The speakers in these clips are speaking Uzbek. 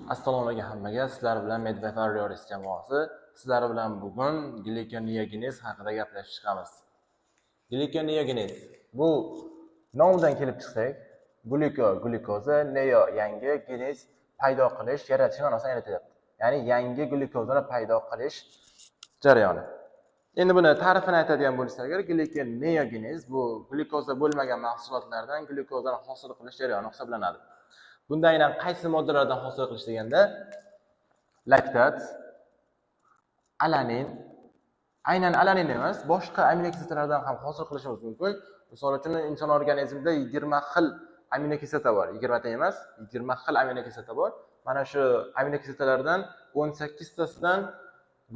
Assalomu alaykum hammaga. Sizlar bilan Medvedev Rioris jamoasi. Sizlar bilan bugun glikoneogenez haqida gaplashib chiqamiz. Glikoneogenez bu nomidan kelib chiqsak, glikoza, neo yangi, genez paydo qilish, yaratish ma'nosini anglatyapti. Ya'ni yangi glikozani paydo qilish jarayoni. Endi buni ta'rifini aytadigan bo'lsak, agar glikoneogenez bu glikoza bo'lmagan mahsulotlardan glikozani hosil qilish jarayoni hisoblanadi. Bunda aynan qaysi moddalardan hosil qilish deganda laktat, alanin, aynan alanin emas, boshqa aminokislotalardan ham hosil qilishimiz mumkin. Misol uchun inson organizmida 20 xil aminokislota bor. 20 ta emas, 20 xil aminokislota bor. Mana shu aminokislotalardan 18 tasidan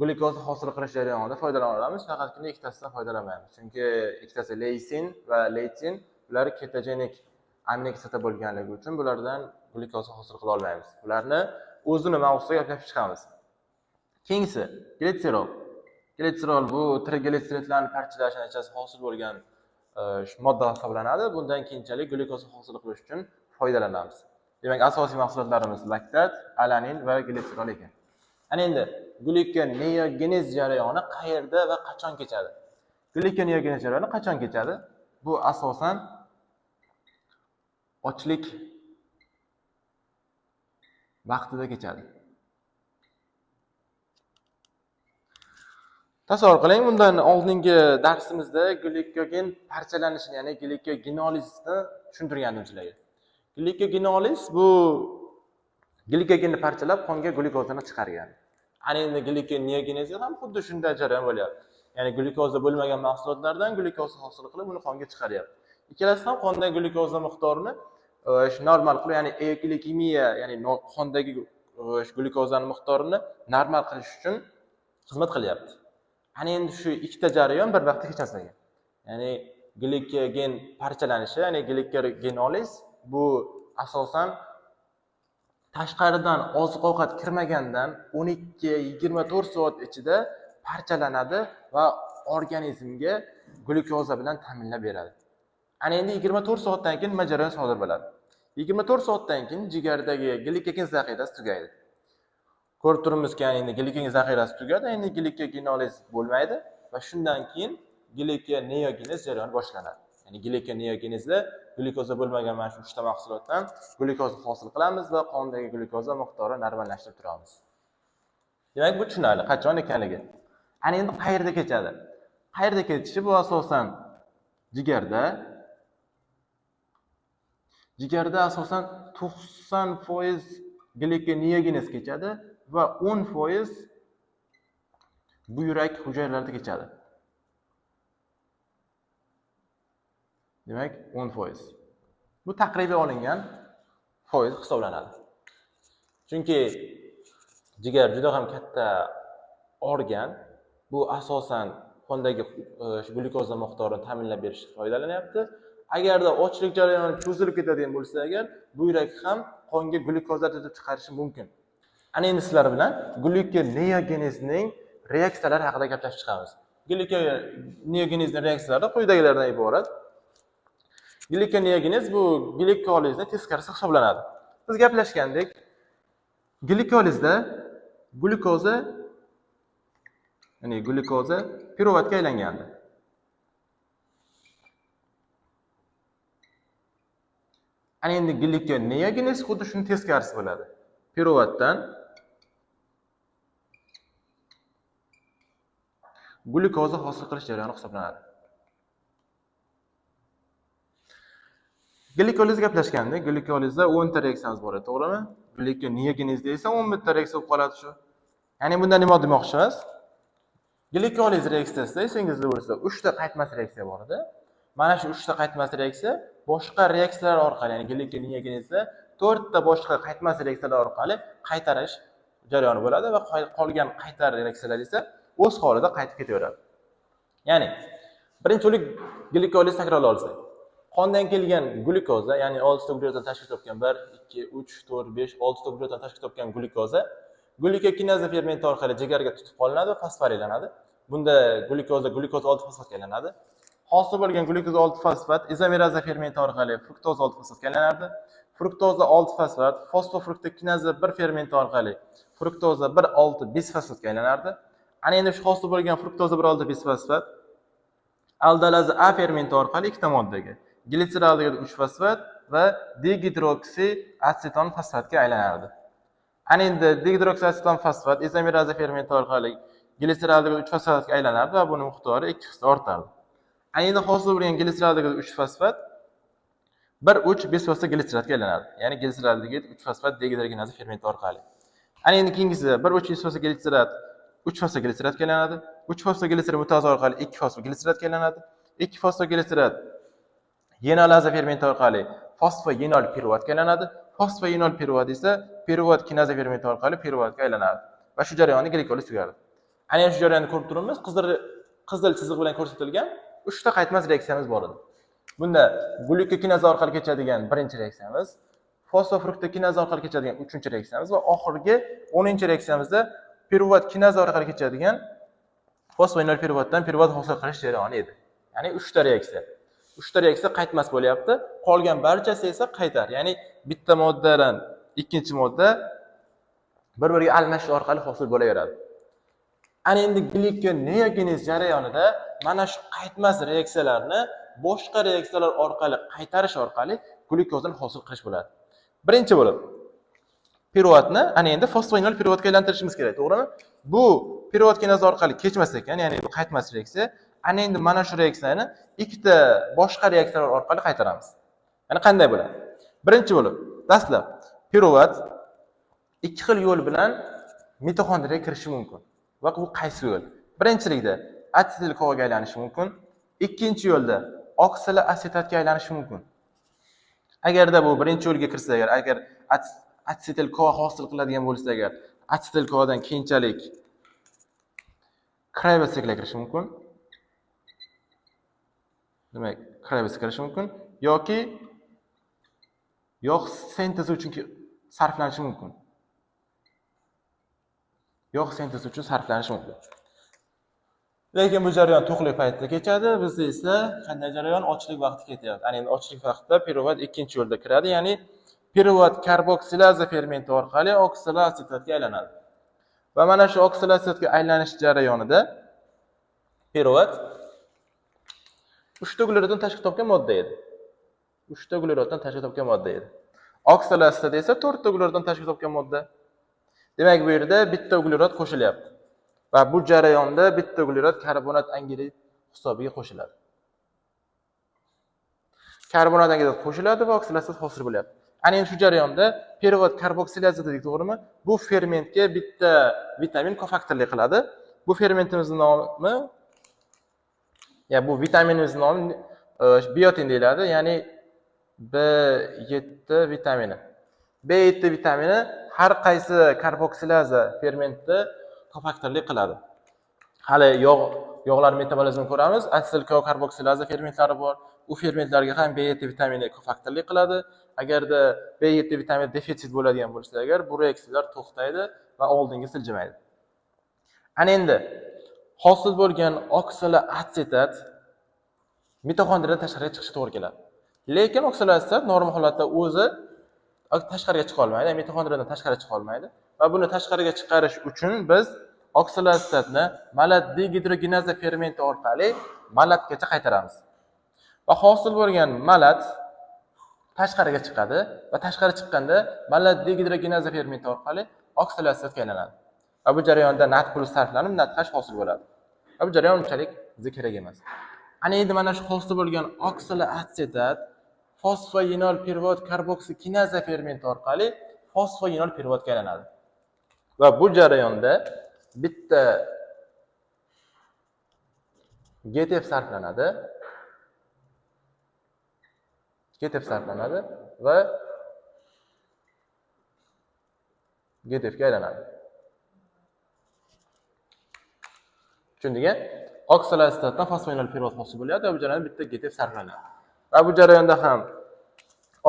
glikoz hosil qilish jarayonida foydalana olamiz, faqatgina ikkitasidan foydalanmaymiz. Chunki ikkitasi leysin va leytin, ular ketogenik aminokislota bo'lganligi uchun bulardan glikoz hosil qila olmaymiz. Ularni o'zini mavzusiga gaplashib chiqamiz. Keyingisi glitserol. Glitserol bu triglitseridlarning parchalanishi natijasida hosil bo'lgan modda hisoblanadi. Bundan keyinchalik glikoz hosil qilish uchun foydalanamiz. Demak, asosiy mahsulotlarimiz laktat, alanin va glitserol ekan. Ana endi glikoneogenez jarayoni qayerda va qachon kechadi? Glikoneogenez jarayoni qachon kechadi? Bu asosan ochlik vaqtida kechadi. Tasavvur qiling, bundan oldingi darsimizda glikogen parchalanishini, ya'ni glikogenolizni tushuntirgandim sizlarga. Glikogenoliz bu glikogenni parchalab qonga glukozani chiqargan. Ana endi glikoneogenezda ham xuddi shunday jarayon bo'lyapti. Ya'ni glukoza bo'lmagan mahsulotlardan glukoz hosil qilib, uni qonga chiqaryapti. Ikkalasi ham qondagi glukoza miqdorini normal qilib, ya'ni euglikemiya, ya'ni qondagi glukozani miqdorini normal qilish uchun xizmat qilyapti. Ana endi shu ikkita jarayon bir vaqtda kechmasligi. Ya'ni glikogen parchalanishi, ya'ni glikogenoliz bu asosan tashqaridan oziq-ovqat kirmagandan 12-24 soat ichida parchalanadi va organizmga glukoza bilan ta'minlab beradi. Ana endi 24 soatdan keyin nima jarayon sodir bo'ladi? 24 soatdan keyin jigardagi glikogen zaxirasi tugaydi. Ko'rib turibmizki, endi glikogen zaxirasi tugadi, endi glikogenoliz bo'lmaydi va shundan keyin glikoneogenez jarayoni boshlanadi. Ya'ni glikoneogenezda glukoza bo'lmagan mana shu 3 ta mahsulotdan glukoza hosil qilamiz va qondagi glukoza miqdorini normallashtirib turamiz. Demak, bu tushunarli, qachon ekanligi. Ana endi qayerda kechadi? Qayerda kechishi bu asosan jigarda asosan 90% glikoneogenez kechadi va 10% buyrak hujayralarida kechadi. Demak, 10%. Bu taqribiy olingan foiz hisoblanadi. Chunki jigar juda ham katta organ, bu asosan qondagi glukoza miqdorini ta'minlab berishga foydalanyapti. Agarda ochlik jarayoni cho'zilib ketadigan bo'lsa, agar buyrak ham qonga glukoza tutib chiqarishi mumkin. Ana endi sizlar bilan glikoneogenezning reaksiyalari haqida gaplashib chiqamiz. Glikoneogenezning reaksiyalari quyidagilardan iborat. Glikoneogenez bu glikolizni teskarisi hisoblanadi. Biz gaplashgandek, glikolizda glukoza piruvatga aylangandi. Ana endi glikoneogenez xuddi shuni teskarisi bo'ladi. Piruvatdan glukoza hosil qilish jarayoni hisoblanadi. Glikolizga gaplashganda, glikolizda 10 ta reaksiyamiz bor, to'g'rimi? Glikoneogenezda esa 11 ta reaksiya bo'lib qoladi shu. Ya'ni bunda nima demoqchimiz? Glikoliz reaksiyasida esingizda bo'lsa 3 ta qaytmas reaksiya bor edi. Mana shu 3 ta qaytmas reaksiya boshqa reaksiyalar orqali, ya'ni glikoneogenezda 4 ta boshqa qaytmas reaksiyalar orqali qaytarish jarayoni bo'ladi va qolgan qaytar reaksiyalar esa o'z holida qaytib ketaveradi. Ya'ni birinchi o'lik glikoliz takrorlab olsak, qondan kelgan glukoza, ya'ni 6 ta uglevoddan tashkil topgan 1, 2, 3, 4, 5, 6 ta uglevoddan tashkil topgan glukoza glikokineza fermenti orqali jigarga tutib qolinadi va fosforilanadi. Bunda glukoza 6 fosfatga aylanadi. Hosil bo'lgan glukoza 6 fosfat izomeraza fermenti orqali fruktoza 6 fosfatga aylanadi. fruktoza 6 fosfat, fosfofruktokinaza 1 fermenti orqali fruktoza 1,6 bisfosfatga aylanardi. Ana endi shu hosil bo'lgan fruktoza 1,6 bisfosfat aldolaza A fermenti orqali ikkita moddaga, glitser aldegid 3 fosfat va dihidroksiaseton fosfatga aylanardi. Ana endi dihidroksiaseton fosfat izomeraza fermenti orqali glitser aldegid 3 fosfatga aylanardi va buning miqdori 2 hissa ortardi. Ana endi hosil bo'lgan glitser aldegid 3 fosfat 1,3 bisfosfat glitseratga aylanadi. Ya'ni glitser aldegid 3 fosfat dehidrogenaza fermenti orqali. Ana endi keyingisi 1,3 bisfosfat glitserat 3 fosfat glitseratga aylanadi. 3 fosfat glitserat mutazi orqali 2 fosfat glitseratga aylanadi. 2 fosfat glitserat yenolaza fermenti orqali fosfoyenol piruvatga aylanadi. Fosfoyenol piruvat esa piruvat kinaza fermenti orqali piruvatga aylanadi. Va shu jarayonni glikoliz tugadi. Ana shu jarayonni ko'rib turibmiz. Qizil chiziq bilan ko'rsatilgan 3 ta qaytmas reaksiyamiz bor edi. Bunda glukokinaza orqali kechadigan birinchi reaksiyamiz, fosfofruktokinaza orqali kechadigan 3-reaksiyamiz va oxirgi 10-reaksiyamizda piruvat kinaza orqali kechadigan fosfoyenol piruvatdan piruvat hosil qilish jarayoni edi. Ya'ni 3 ta reaksiya. 3 ta reaksiya qaytmas bo'lyapti. Qolgan barchasi esa qaytar. Ya'ni bitta moddadan ikkinchi modda bir-biriga almashish orqali hosil bo'laveradi. Ana endi glikoneogenez jarayonida mana shu qaytmas reaksiyalarni boshqa reaksiyalar orqali qaytarish orqali glukozani hosil qilish bo'ladi. Birinchi bo'lib piruvatni ana endi fosfoyenol piruvatga aylantirishimiz kerak, to'g'rimi? Bu piruvat kinaza orqali kechmas ekan, ya'ni bu qaytmas reaksiya. Ana endi mana shu reaksiyani ikkita boshqa reaksiyalar orqali qaytaramiz. Ya'ni qanday bo'ladi? Birinchi bo'lib, dastlab piruvat ikki xil yo'l bilan mitoxondriyaga kirishi mumkin. Va bu qaysi yo'l? Birinchilikda asetil kovaga aylanishi mumkin. Ikkinchi yo'lda oksaloasetatga aylanishi mumkin. Agarda bu birinchi yo'lga kirsa, agar asetil kova hosil qiladigan bo'lsa, agar asetil kovadan keyinchalik krayvasiga kirishi mumkin. Demak, krayvasiga kirishi mumkin yoki yog' sintezi uchun sarflanishi mumkin. Yog' sintezi uchun sarflanishi mumkin. Lekin bu jarayon to'qlik paytida kechadi, bizda esa qanday jarayon ochlik vaqti ketyapti. Ya'ni ochlik vaqtida piruvat ikkinchi yo'lda kiradi, ya'ni piruvat karboksilaza fermenti orqali oksaloasetatga aylanadi. Va mana shu oksaloasetatga aylanish jarayonida piruvat 3 ta ugleroddan tashkil topgan modda edi. 3 ta ugleroddan tashkil topgan modda edi. Oksaloasetat esa 4 ta ugleroddan tashkil topgan modda. Demak, bu yerda bitta uglerod qo'shilyapti. Va bu jarayonda bitta uglerod karbonat angidrid hisobiga qo'shiladi. Karbonat angidrid qo'shiladi va oksidatsiya hosil bo'lyapti. Ana endi shu jarayonda piruvat karboksilaza dedik, to'g'rimi? Bu fermentga bitta vitamin kofaktorlik qiladi. Bu fermentimizning nomi bu vitaminimizning nomi biotin deyiladi, ya'ni B7 vitamini. B7 vitamini har qaysi karboksilaza fermentda kofaktorlik qiladi. Hali yog'lar metabolizmini ko'ramiz. Asetil karboksilaza fermentlari bor. U fermentlarga ham B7 vitamini kofaktorlik qiladi. Agarda B7 vitamini defitsit bo'ladigan bo'lsa, agar bu reaksiyalar to'xtaydi va oldinga siljimaydi. Ana endi hosil bo'lgan oksaloasetat mitoxondriyadan tashqariga chiqishi to'g'ri keladi. Lekin oksaloasetat normal holatda o'zi tashqariga chiqa olmaydi, mitoxondriyadan tashqariga chiqa olmaydi va buni tashqariga chiqarish uchun biz oksaloasetatni malat dehidrogenaza fermenti orqali malatgacha qaytaramiz. Va hosil bo'lgan malat tashqariga chiqadi va tashqari chiqqanda malat dehidrogenaza fermenti orqali oksaloasetatga aylanadi. Va bu jarayonda NAD+ sarflanib NADH hosil bo'ladi. Va bu jarayon unchalik bizga kerak emas. Ana endi mana shu hosil bo'lgan oksaloasetat fosfoyenol piruvat karboksikinaza fermenti orqali fosfoyenol piruvatga aylanadi. Va bu jarayonda bitta GTF sarflanadi. GTF sarflanadi va GTF ga aylanadi. Tushundingmi? Oksaloasetatdan fosfoyenol piruvat hosil bo'lyapti va bu jarayonda bitta GTF sarflanadi. Va bu jarayonda ham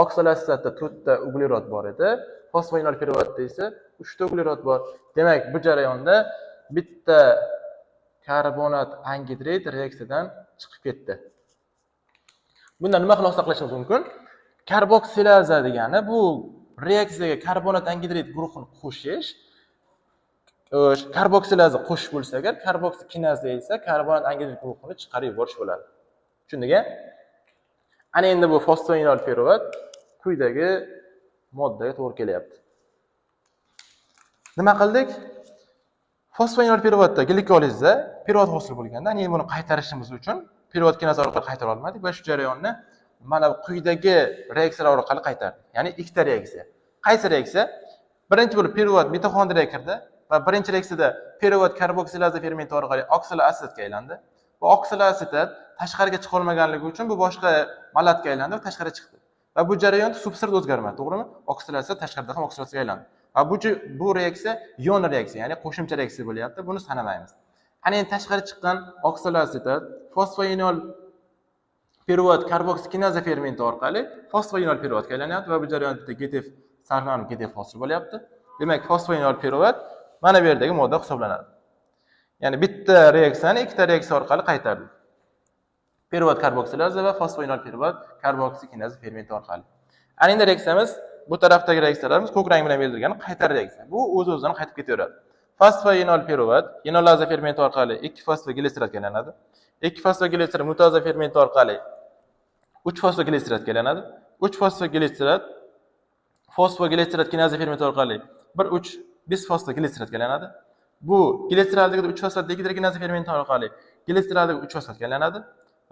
oksaloasetatda 4 ta uglerod bor edi, fosfoyenol piruvatda esa 3 ta uglerod bor. Demak, bu jarayonda bitta karbonat angidrid reaksiyadan chiqib ketdi. Bundan nima xulosa qilishimiz mumkin? Karboksilaza degani bu reaksiyaga karbonat angidrid guruhini qo'shish. Karboksilaza qo'shish bo'lsa agar, karbokskinaz esa karbonat angidrid guruhini chiqarib yuborish bo'ladi. Tushundingmi? Ana endi bu fosfoinol piruvat quyidagi moddaga to'g'ri kelyapti. Nima qildik? Fosfoinol piruvatda glikolizda piruvat hosil bo'lganda, ya'ni buni qaytarishimiz uchun piruvat kinaz orqali qaytara olmadik va shu jarayonni mana quyidagi reaksiyalar orqali qaytardik. Ya'ni ikkita reaksiya. Qaysi reaksiya? Birinchi bo'lib piruvat mitoxondriyaga kirdi va birinchi reaksiyada piruvat karboksilaza fermenti orqali oksaloasitga aylandi. Bu oksaloasit tashqariga chiqa olmaganligi uchun bu boshqa molatga aylandi va tashqariga chiqdi. Va bu jarayon substrat o'zgarmadi, to'g'rimi? Oksidatsiya tashqarida ham oksidatsiyaga aylandi. Va bu reaksiya ion reaksiya, ya'ni qo'shimcha reaksiya bo'lyapti. Buni sanamaymiz. Ana endi tashqari chiqqan oksaloasit fosfoinol piruvat karboksinaza fermenti orqali fosfoinol piruvatga aylanyapti va bu jarayonda GTF sarflanib GTF hosil bo'lyapti. Demak, fosfoinol piruvat mana bu yerdagi modda hisoblanadi. Ya'ni bitta reaksiyani ikkita reaksiya orqali qaytardik. Piruvat karboksilaza va fosfoinol piruvat karboksinaza fermenti orqali. Ana endi reaksiyamiz bu tarafdagi reaksiyalarimiz ko'k rang bilan belgilangan qaytar reaksiya. Bu o'z-o'zidan qaytib ketaveradi. Fosfoinol piruvat enolaza fermenti orqali 2-fosfoglisirotga aylanadi. 2-fosfoglisirot mutaza fermenti orqali 3-fosfoglisirotga aylanadi. 3-fosfoglisirot fosfoglisirot kinaza fermenti orqali 1,3-bis-fosfoglisirotga aylanadi. Bu gliseraldagi 3-fosfat dehidrogenaza fermenti orqali gliseraldagi 3-fosfatga aylanadi.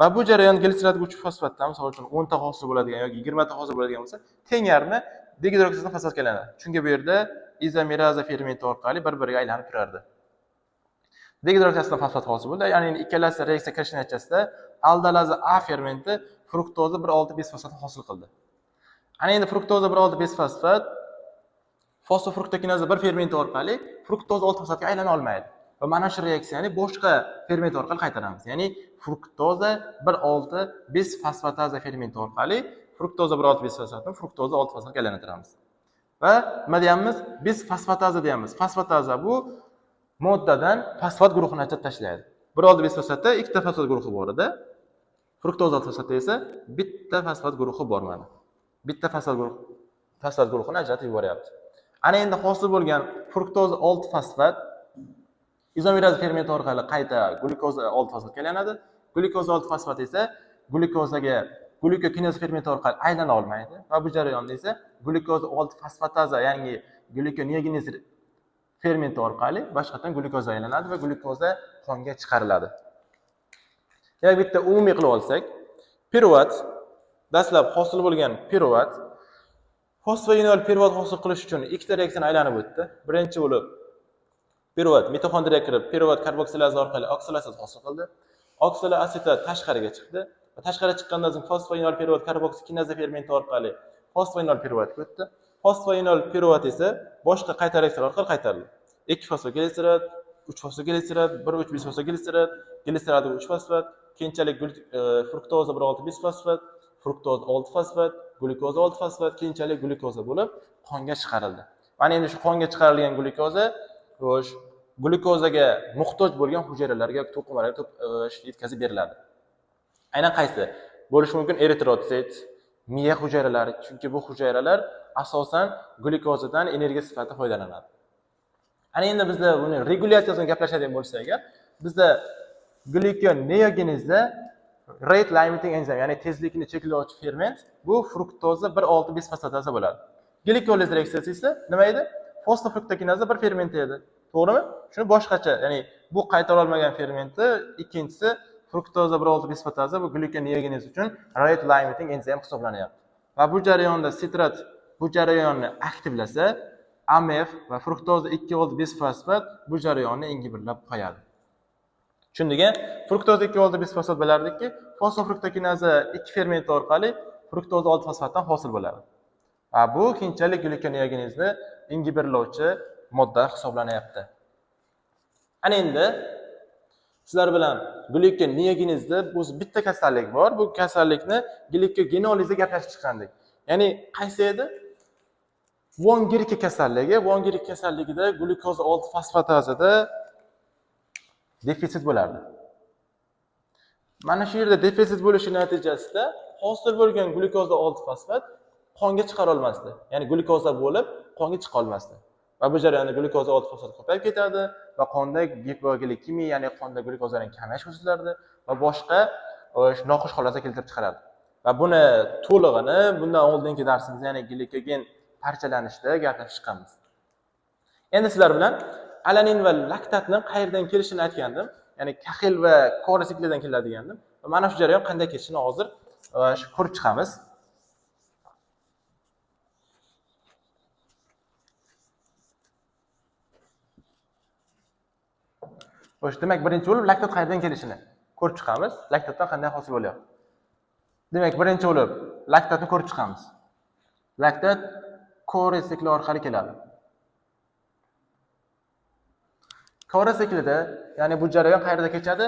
Va bu jarayon gliseraldagi 3-fosfatdan misol uchun 10 ta hosil bo'ladigan yoki 20 ta hosil bo'ladigan bo'lsa, teng yarmi dehidrogenaz fosfatga aylanadi. Chunki bu yerda izomeraza fermenti orqali bir-biriga aylanib turardi. Dehidrogenaz fosfat hosil bo'ldi. Ya'ni ikkalasi reaksiya kirish natijasida aldolaza A fermenti fruktoza 1,6-bis-fosfatni hosil qildi. Ana endi fruktoza 1,6-bis-fosfat fosfofruktokinaza 1 fermenti orqali fruktoza 6-fosfatga aylana olmaydi. Va mana shu reaksiyani boshqa ferment orqali qaytaramiz. Ya'ni fruktoza 1,6-bis-fosfataza fermenti orqali fruktoza 1,6-bis-fosfatni fruktoza 6-fosfatga aylantiramiz. Va nima deyamiz? Bis-fosfataza deyamiz. Fosfataza bu moddadan fosfat guruhini ajratib tashlaydi. 1,6-bis-fosfatda ikkita fosfat guruhi bor edi. Fruktoza 6-fosfatda esa bitta fosfat guruhi bor mana. Bitta fosfat guruhini ajratib yuboryapti. Ana endi hosil bo'lgan fruktoza 6-fosfat izomeraza fermenti orqali qayta glyukoza 6-fosfatga aylanadi. Glyukoza 6-fosfat esa glyukozaga glyukokinaza fermenti orqali aylana olmaydi va bu jarayonda esa glyukoza 6-fosfataza, ya'ni glyukoneogenez fermenti orqali boshqadan glyukoza aylanadi va glyukoza qonga chiqariladi. Yana bitta umumiy qilib olsak, piruvat dastlab hosil bo'lgan piruvat fosfoinol piruvat hosil qilish uchun ikkita reaksiyani aylanib o'tdi. Birinchi bo'lib piruvat mitoxondriyaga kirib, piruvat karboksilaza orqali oksaloasit hosil qildi. Oksaloasit tashqariga chiqdi va tashqariga chiqqandan so'ng fosfoinol piruvat karboksinaza fermenti orqali fosfoinol piruvatga o'tdi. Fosfoinol piruvat esa boshqa qayta reaksiyalar orqali qaytarildi. 2-fosfoglisirot, 3-fosfoglisirot, 1,3-bis-fosfoglisirot, gliseraldagi 3-fosfat, keyinchalik fruktoza 1,6-bis-fosfat, fruktoza 6-fosfat, glyukoza 6-fosfat, keyinchalik glyukoza bo'lib qonga chiqarildi. Mana endi shu qonga chiqarilgan glyukoza glyukozaga muhtoj bo'lgan hujayralarga yoki to'qimalarga yetkazib beriladi. Aynan qaysi? Bo'lishi mumkin eritrotsit, miya hujayralari, chunki bu hujayralar asosan glyukozadan energiya sifatida foydalanadi. Ana endi bizda buni regulyatsiyasini gaplashadigan bo'lsak agar, bizda glyukoneogenezda rate limiting enzim, ya'ni tezlikni cheklovchi ferment, bu fruktoza 1,6-bis-fosfatasa bo'ladi. Glikoliz reaksiyasi esa nima edi? Fosfofruktokinaza 1 fermenti edi. To'g'rimi? Shuni boshqacha, ya'ni bu qaytara olmagan fermentni, ikkinchisi fruktoza 1,6-bis-fosfatasa bu glyukoneogenez uchun rate limiting enzim hisoblanyapti. Va bu jarayonda sitrat bu jarayonni aktivlasa, AMF va fruktoza 2,6-bis-fosfat bu jarayonni ingiberlab qo'yadi. Tushundingmi? Fruktoza 2,6-bis-fosfat bilardikki, fosfofruktokinaza 2 fermenti orqali fruktoza 6-fosfatdan hosil bo'ladi. Va bu keyinchalik glyukoneogenezni ingiberlovchi modda hisoblanyapti. Ana endi sizlar bilan glyukoneogenezda o'zi bitta kasallik bor. Bu kasallikni glikogenolizda gaplashib chiqqandik. Ya'ni qaysi edi? Von Gerke kasalligi. Von Gerke kasalligida glyukoza 6-fosfatazada defitsit bo'lardi. Mana shu yerda defitsit bo'lishi natijasida hosil bo'lgan glyukoza 6-fosfat qonga chiqara olmasdi. Ya'ni glyukoza bo'lib qonga chiqa olmasdi. Va bu jarayonda glyukoza old fosfat ko'payib ketadi va qonda gipoglikemiya, ya'ni qonda glyukozaning kamayishi kuzatiladi va boshqa noxush holatga keltirib chiqaradi. Va buni to'lig'ini bundan oldingi darsimizda, ya'ni glikogen parchalanishida gaplashib chiqamiz. Endi sizlar bilan alanin va laktatning qayerdan kelishini aytgandim. Ya'ni kaxil va kora siklidan keladi degandim. Va mana shu jarayon qanday kechishini hozir ko'rib chiqamiz. Demak, birinchi bo'lib laktat qayerdan kelishini ko'rib chiqamiz. Laktatdan qanday hosil bo'lyapti. Demak, birinchi bo'lib laktatni ko'rib chiqamiz. Laktat kora sikli orqali keladi. Kora siklida, ya'ni bu jarayon qayerda kechadi?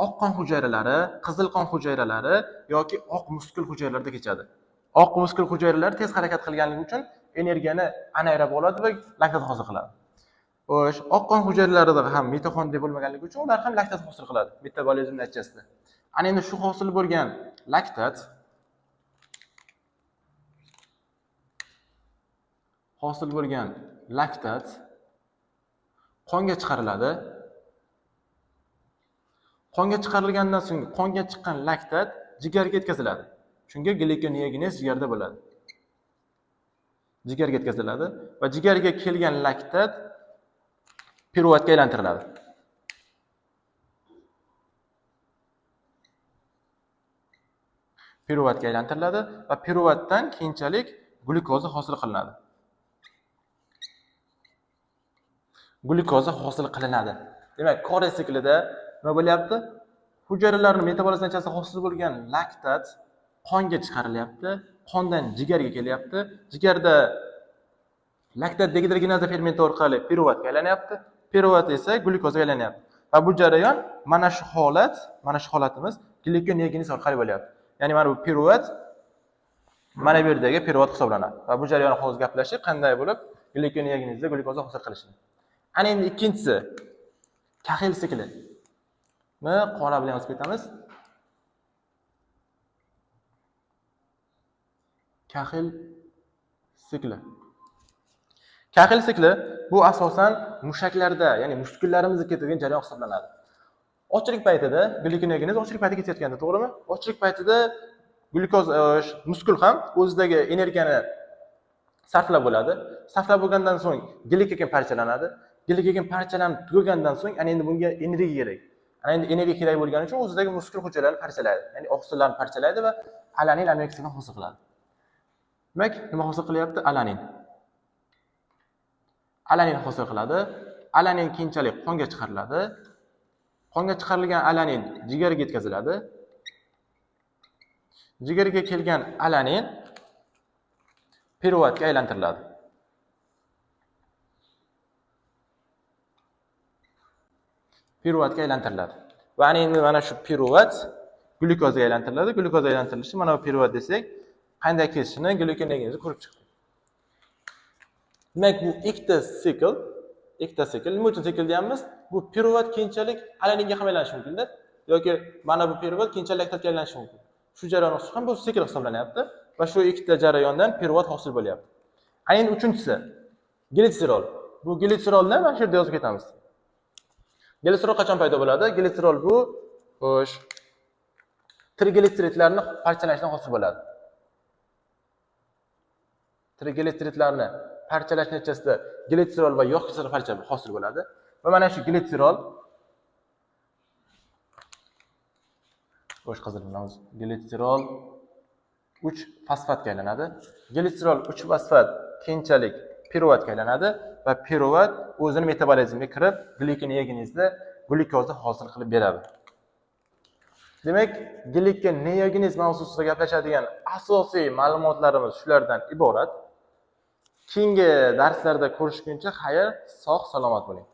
Oq qon hujayralari, qizil qon hujayralari yoki oq muskul hujayralarda kechadi. Oq muskul hujayralari tez harakat qilganligi uchun energiyani anayrab oladi va laktat hosil qiladi. Oq qon hujayralarida ham mitoxondriya bo'lmaganligi uchun ular ham laktat hosil qiladi metabolizm natijasida. Ana endi shu hosil bo'lgan laktat qonga chiqariladi. Qonga chiqarilgandan so'ng qonga chiqqan laktat jigarga yetkaziladi. Chunki glikoneogenez jigarda bo'ladi. Jigarga yetkaziladi va jigarga kelgan laktat piruvatga aylantiriladi. Piruvatga aylantiriladi va piruvatdan keyinchalik glyukoza hosil qilinadi. Glyukoza hosil qilinadi. Demak, Kore siklida nima bo'lyapti? Hujayralarning metabolizm natijasida hosil bo'lgan laktat qonga chiqarilyapti, qondan jigarga kelyapti. Jigarda laktat dehidrogenaza fermenti orqali piruvatga aylanyapti. Piruvat esa glyukozaga aylanyapti. Va bu jarayon mana shu holatimiz glikoneogenez orqali bo'lyapti. Ya'ni mana bu piruvat mana bu yerdagi piruvat hisoblanadi. Va bu jarayonni hozir gaplashib, qanday bo'lib glikoneogenezda glyukoza hosil qilishni. Ana endi ikkinchisi kaxil sikli. Qora bilan yozib ketamiz. Kaxil sikli. Kaxil sikli bu asosan mushaklarda, ya'ni muskullarimizga ketadigan jarayon hisoblanadi. Ochlik paytida glikoneogenez ochlik paytida ketayotganda, to'g'rimi? Ochlik paytida glyukoz muskul ham o'zidagi energiyani sarflab bo'ladi. Sarflab bo'lgandan so'ng glikogen parchalanadi. Glikogen parchalanib tugagandan so'ng ana endi bunga energiya kerak. Ana endi energiya kerak bo'lgani uchun o'zidagi muskul hujayralarni parchalaydi. Ya'ni oqsillarni parchalaydi va alanin aminokislotasini hosil qiladi. Demak, nima hosil qilyapti? Alanin hosil qiladi. Alanin keyinchalik qonga chiqariladi. Qonga chiqarilgan alanin jigarga yetkaziladi. Jigarga kelgan alanin piruvatga aylantiriladi. Va ana endi mana shu piruvat glyukozaga aylantiriladi. Glyukozaga aylantirilishi mana bu piruvat desak, qanday kechishini glikoneogenezda ko'rib chiqdik. Demak, bu ikkita sikl, nima uchun sikl deyapmiz? Bu piruvat keyinchalik alaninga ham aylanishi mumkin-da, yoki mana bu piruvat keyinchalik laktatga aylanishi mumkin. Shu jarayon ham bu sikl hisoblanyapti va shu ikkita jarayondan piruvat hosil bo'lyapti. Ana endi uchinchisi glitserol. Bu glitserolni mana shu yerda yozib ketamiz. Glitserol qachon paydo bo'ladi? Glitserol bu triglitseridlarni parchalashdan hosil bo'ladi. Triglitseridlarni parchalash natijasida glitserol va yog' kislorod parcha hosil bo'ladi. Va mana shu glitserol 3 fosfatga aylanadi. Glitserol 3 fosfat keyinchalik piruvatga aylanadi va piruvat o'zini metabolizmga kirib, glikoneogenezda glyukoza hosil qilib beradi. Demak, glikoneogenez mavzusida gaplashadigan asosiy ma'lumotlarimiz shulardan iborat. Keyingi darslarda ko'rishguncha xayr, sog' salomat bo'ling.